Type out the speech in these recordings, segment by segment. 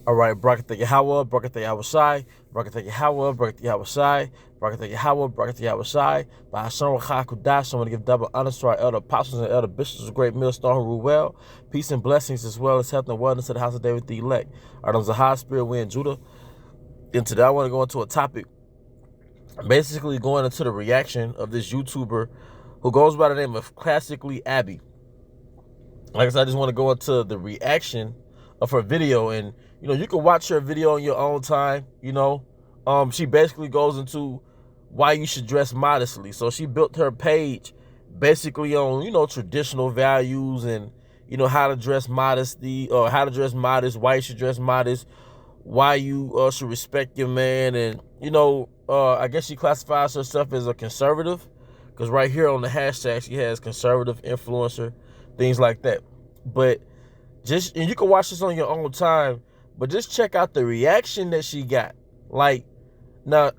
All right, Barakatha Yahweh, Barakatha Yahweh Shai, Barakatha Yahweh, Barakatha Yahweh Shai, Barakatha Yahweh, Barakatha Yahweh Shai. By Hashem Rachah Kudash, I want to give double honor to our elder apostles and elder bishops of Great Millstone who rule well. Peace and blessings as well as health and wellness to the house of David the elect. Our Zahar Spirit, we in Judah. And today I want to go into a topic, basically going into the reaction of this YouTuber who goes by the name of Classically Abby. Like I said, I just want to go into the reaction of her video, and you can watch her video in your own time. She basically goes into why you should dress modestly. So she built her page basically on traditional values and how to dress modesty, or how to dress modest, why you should dress modest, why you should respect your man, and I guess she classifies herself as a conservative, because right here on the hashtag she has conservative influencer, things like that. But and you can watch this on your own time, but just check out the reaction that she got. Like, now,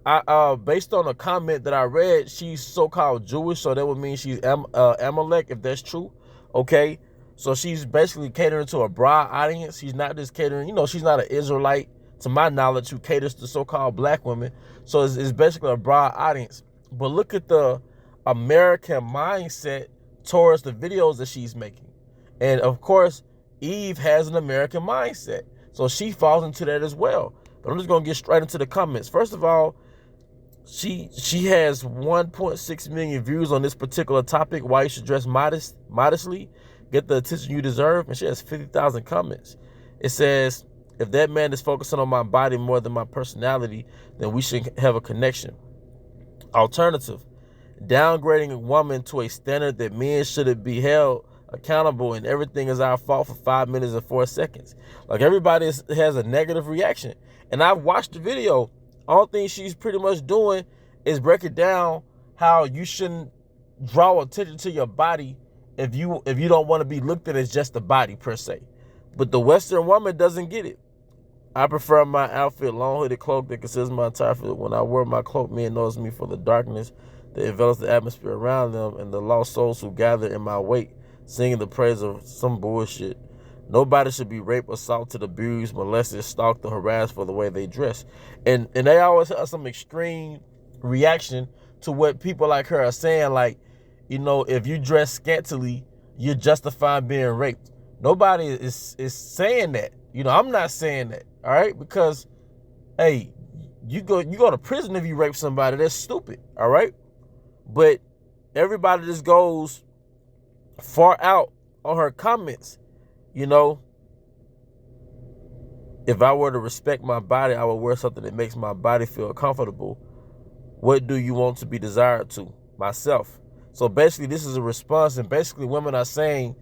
based on a comment that I read, she's so-called Jewish, so that would mean she's Amalek, if that's true. Okay, so she's basically catering to a broad audience. She's not just catering, she's not an Israelite, to my knowledge, who caters to so-called black women. So it's basically a broad audience. But look at the American mindset towards the videos that she's making. And of course, Eve has an American mindset, so she falls into that as well. But I'm just gonna get straight into the comments. First of all, she has 1.6 million views on this particular topic, why you should dress modestly, get the attention you deserve, and she has 50,000 comments. It says, if that man is focusing on my body more than my personality, then we should have a connection. Alternative, downgrading a woman to a standard that men shouldn't be held accountable, and everything is our fault for 5 minutes and 4 seconds. Like, everybody has a negative reaction, and I've watched the video. All thing she's pretty much doing is breaking down how you shouldn't draw attention to your body if you don't want to be looked at as just a body per se. But the Western woman doesn't get it. I prefer my outfit long hooded cloak that conceals my entire fit. When I wear my cloak, men notice me for the darkness that envelops the atmosphere around them and the lost souls who gather in my wake, singing the praise of some bullshit. Nobody should be raped, assaulted, abused, molested, stalked, or harassed for the way they dress. And they always have some extreme reaction to what people like her are saying, like, if you dress scantily, you're justified being raped. Nobody is saying that. I'm not saying that, all right? Because, hey, you go to prison if you rape somebody. That's stupid, all right? But everybody just goes far out on her comments. If I were to respect my body, I would wear something that makes my body feel comfortable. What do you want to be desired to? Myself. So basically, this is a response, and basically women are saying,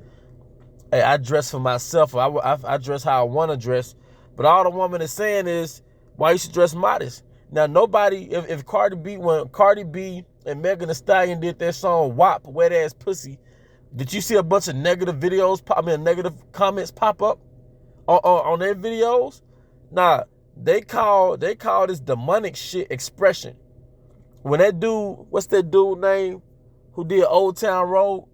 hey, I dress for myself. I dress how I want to dress. But all the woman is saying is, why you should dress modest. Now, nobody, if when Cardi B and Megan Thee Stallion did their song WAP, Wet Ass Pussy, did you see a bunch of negative negative comments pop up on their videos? Nah, they call this demonic shit expression. When that dude, what's that dude name who did Old Town Road?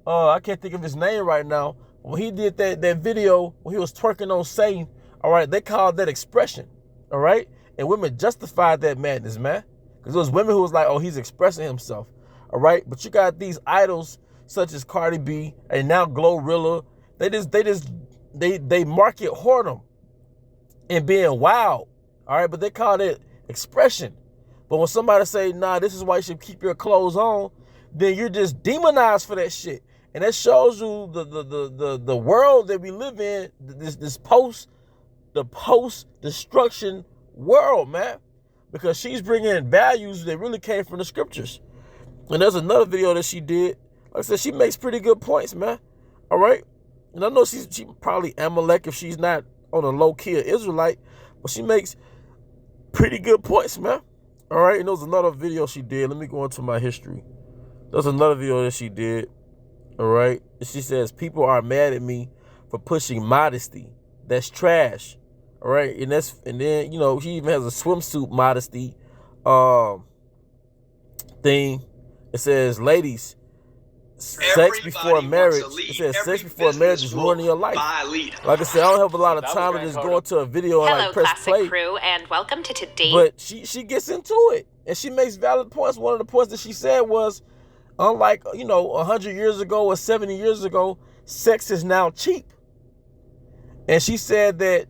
I can't think of his name right now. When he did that video when he was twerking on Satan, all right, they called that expression, all right? And women justified that madness, man. Because it was women who was like, oh, he's expressing himself, all right? But you got these idols such as Cardi B and now Glorilla. They market whoredom and being wild, all right? But they call it expression. But when somebody say, nah, this is why you should keep your clothes on, then you're just demonized for that shit. And that shows you the world that we live in, this post-destruction world, man. Because she's bringing values that really came from the scriptures. And there's another video that she did. Like I said, she makes pretty good points, man. All right? And I know she probably Amalek if she's not on a low-key Israelite, but she makes pretty good points, man. All right? And there was another video she did. Let me go into my history. There's another video that she did. All right? She says, people are mad at me for pushing modesty. That's trash. All right? And then, she even has a swimsuit modesty thing. It says, ladies, sex before marriage. It says sex before marriage is ruining your life. Like I said, I don't have a lot of time to just go into a video and like press play. Crew, and welcome to today. But she gets into it and she makes valid points. One of the points that she said was, unlike 100 years ago or 70 years ago, sex is now cheap. And she said that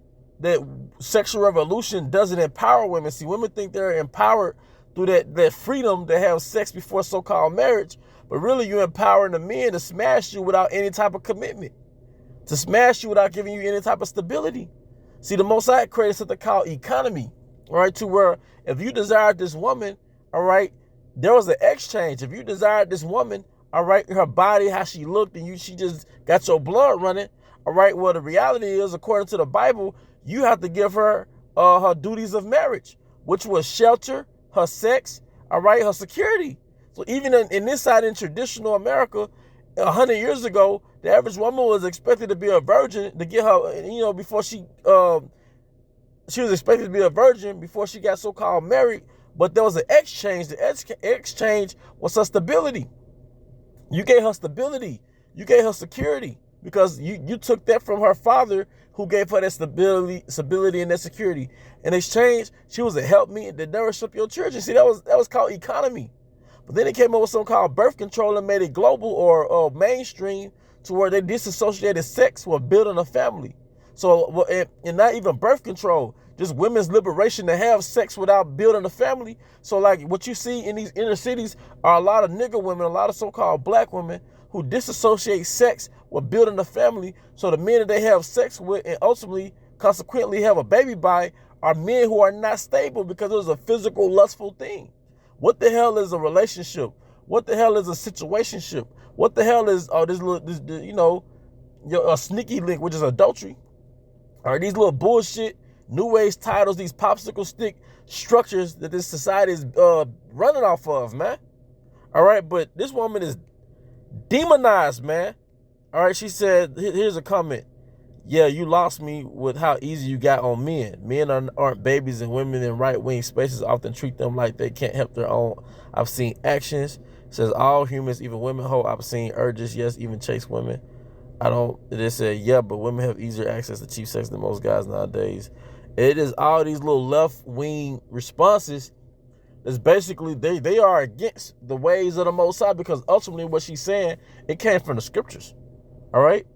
sexual revolution doesn't empower women. See, women think they're empowered through that freedom to have sex before so-called marriage, but really you're empowering the men to smash you without any type of commitment, to smash you without giving you any type of stability. See, the Most High created something called economy, all right, to where if you desired this woman, all right, there was an exchange. If you desired this woman, all right, her body, how she looked, and she just got your blood running, all right, well, the reality is, according to the Bible, you have to give her her duties of marriage, which was shelter, her sex, all right, her security. So even in this side, in traditional America, 100 years ago, the average woman was expected to be a virgin to get her, before she was expected to be a virgin before she got so-called married. But there was an exchange. The exchange was her stability. You gave her stability. You gave her security because you took that from her father, who gave her that stability and that security. In exchange, she was a helpmeet that nourished up your children. See, that was called economy. But then it came up with something called birth control and made it global or mainstream, to where they disassociated sex with building a family. So, and not even birth control, just women's liberation to have sex without building a family. So like what you see in these inner cities are a lot of nigger women, a lot of so-called black women who disassociate sex with building a family. So the men that they have sex with and ultimately, consequently have a baby by are men who are not stable because it was a physical, lustful thing. What the hell is a relationship? What the hell is a situationship? What the hell is a sneaky link, which is adultery? Or these little bullshit new age titles, these popsicle stick structures that this society is running off of, man. All right, but this woman is demonized, man. All right, she said, here's a comment. Yeah, you lost me with how easy you got on men. Men aren't babies, and women in right-wing spaces often treat them like they can't help their own. I've seen actions. It says all humans, even women, hold. I've seen urges, yes, even chase women. It said, yeah, but women have easier access to cheap sex than most guys nowadays. It is all these little left-wing responses that's basically, they are against the ways of the Most High, because ultimately what she's saying, it came from the scriptures. All right?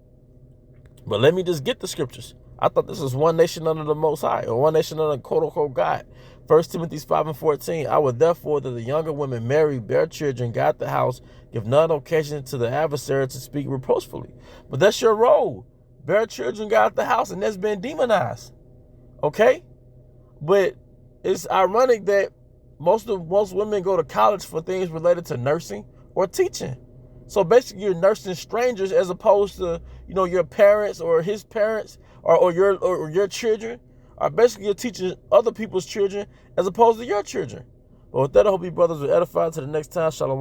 But let me just get the scriptures. I thought this was one nation under the Most High, or one nation under quote-unquote God. 1 Timothy 5:14, I would therefore that the younger women marry, bear children, guard the house, give none occasion to the adversary to speak reproachfully. But that's your role. Bear children, guard the house, and that's been demonized. Okay? But it's ironic that most women go to college for things related to nursing or teaching. So basically you're nursing strangers as opposed to, your parents or his parents or your children. Or basically you're teaching other people's children as opposed to your children. But with that, I hope you brothers will edify. To the next time, shalom.